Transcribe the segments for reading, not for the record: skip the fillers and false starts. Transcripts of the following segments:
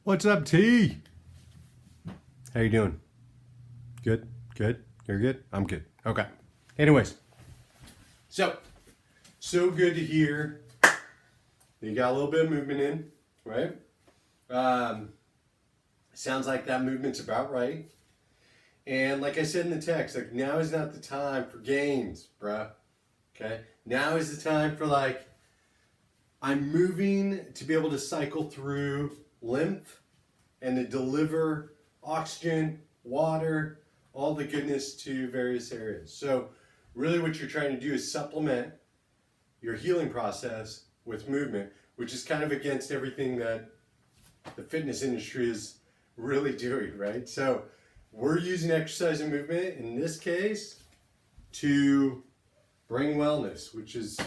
What's up, T? How you doing? Good? Good? You're good? I'm good. Okay. Anyways, so good to hear that you got a little bit of movement in, right? Sounds like that movement's about right. And like I said in the text, like now is not the time for gains, bruh. Okay? Now is the time for I'm moving to be able to cycle through lymph and to deliver oxygen, water, all the goodness to various areas. So really what you're trying to do is supplement your healing process with movement, which is kind of against everything that the fitness industry is really doing, right? So we're using exercise and movement in this case to bring wellness, which is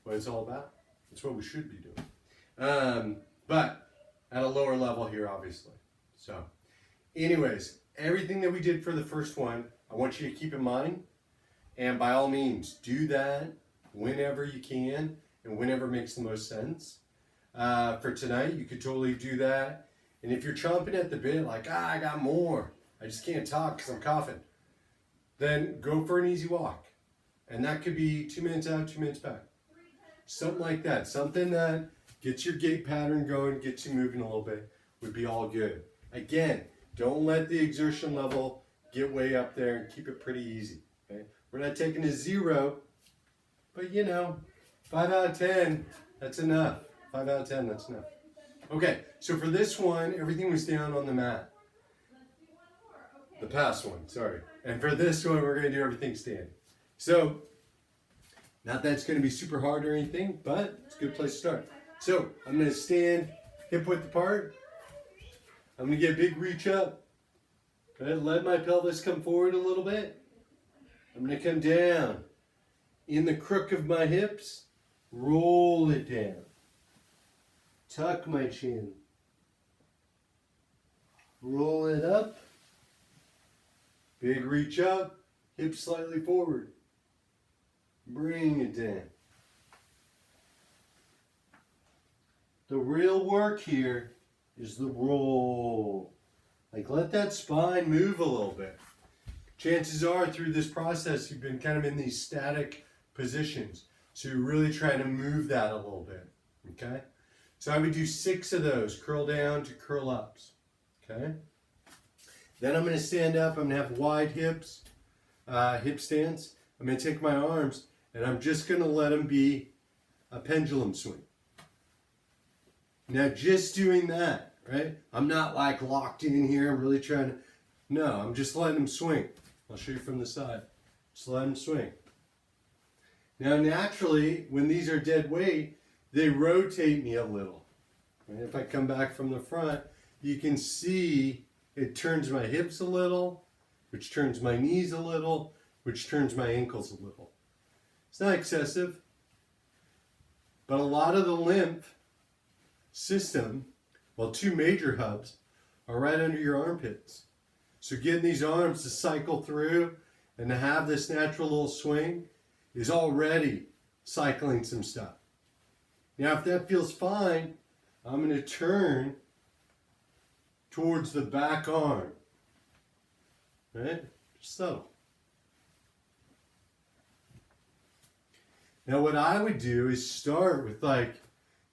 what it's all about. It's what we should be doing. But at a lower level here, obviously. So anyways, everything that we did for the first one, I want you to keep in mind. And by all means, do that whenever you can and whenever makes the most sense. For tonight, you could totally do that. And if you're chomping at the bit, I got more, I just can't talk because I'm coughing, then go for an easy walk. And that could be 2 minutes out, 2 minutes back. Something like that. Something that gets your gait pattern going, gets you moving a little bit, would be all good. Again, don't let the exertion level get way up there and keep it pretty easy. Okay? We're not taking a 0, but 5 out of 10, that's enough. 5 out of 10, that's enough. Okay, so for this one, everything was down on the mat. The past one, sorry. And for this one, we're going to do everything standing. So, not that it's going to be super hard or anything, but it's a good place to start. So, I'm going to stand hip width apart. I'm going to get a big reach up. Okay, let my pelvis come forward a little bit. I'm going to come down. In the crook of my hips, roll it down. Tuck my chin. Roll it up. Big reach up. Hips slightly forward. Bring it down. The real work here is the roll. Let that spine move a little bit. Chances are through this process you've been kind of in these static positions. So you're really trying to move that a little bit. Okay? So I would do 6 of those, curl down to curl ups. Okay? Then I'm going to stand up. I'm going to have wide hips, hip stance. I'm going to take my arms and I'm just going to let them be a pendulum swing. Now just doing that, right? I'm not locked in here. I'm really trying to, no, I'm just letting them swing. I'll show you from the side. Just let them swing. Now naturally, when these are dead weight, they rotate me a little. And if I come back from the front, you can see it turns my hips a little, which turns my knees a little, which turns my ankles a little. It's not excessive, but a lot of the lymph system, 2 major hubs, are right under your armpits. So getting these arms to cycle through and to have this natural little swing is already cycling some stuff. Now, if that feels fine, I'm going to turn towards the back arm. Right? Just subtle. Now, what I would do is start with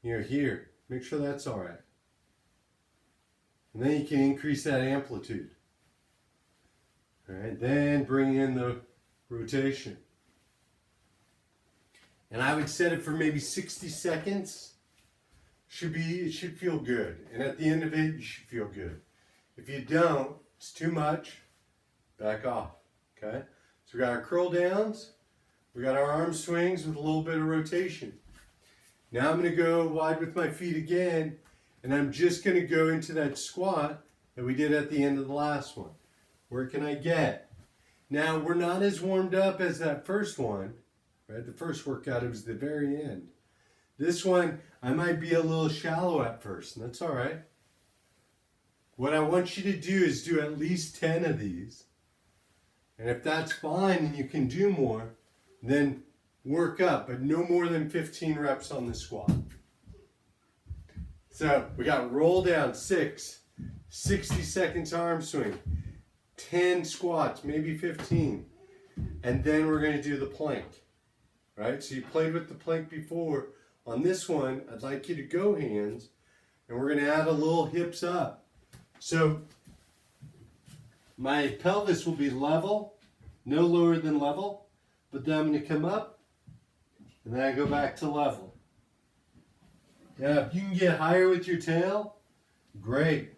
here. Make sure that's all right. And then you can increase that amplitude. All right, then bring in the rotation. And I would set it for maybe 60 seconds. It should feel good. And at the end of it, you should feel good. If you don't, it's too much, back off. Okay? So we got our curl downs. We got our arm swings with a little bit of rotation. Now I'm going to go wide with my feet again. And I'm just going to go into that squat that we did at the end of the last one. Where can I get? Now, we're not as warmed up as that first one. Right? The first workout, it was the very end. This one, I might be a little shallow at first, and that's all right. What I want you to do is do at least 10 of these. And if that's fine and you can do more, then work up, but no more than 15 reps on the squat. So we got roll down 6, 60 seconds arm swing, 10 squats, maybe 15. And then we're going to do the plank. Right? So you played with the plank before. On this one, I'd like you to go hands, and we're going to add a little hips up. So my pelvis will be level, no lower than level, but then I'm going to come up, and then I go back to level. Now, if you can get higher with your tail, great.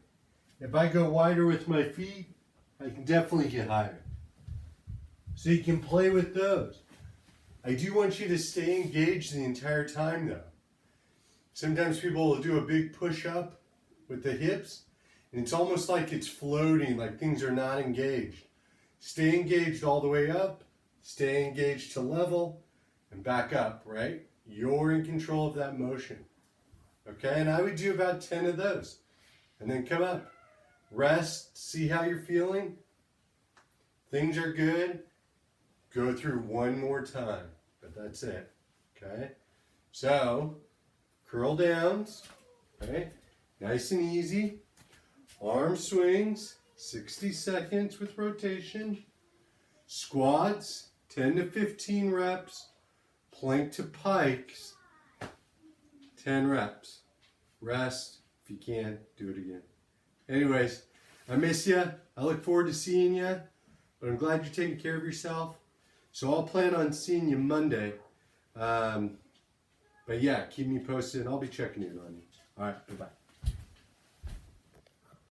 If I go wider with my feet, I can definitely get higher. So you can play with those. I do want you to stay engaged the entire time though. Sometimes people will do a big push up with the hips, and it's almost like it's floating, like things are not engaged. Stay engaged all the way up, stay engaged to level, and back up, right? You're in control of that motion. Okay, and I would do about 10 of those. And then come up. Rest, see how you're feeling. Things are good. Go through one more time, but that's it. Okay, so curl downs, okay, nice and easy. Arm swings, 60 seconds with rotation. Squats, 10 to 15 reps. Plank to pikes, 10 reps. Rest. If you can, do it again. Anyways, I miss you. I look forward to seeing you, but I'm glad you're taking care of yourself. So I'll plan on seeing you Monday. But yeah, keep me posted and I'll be checking in on you. All right, bye-bye.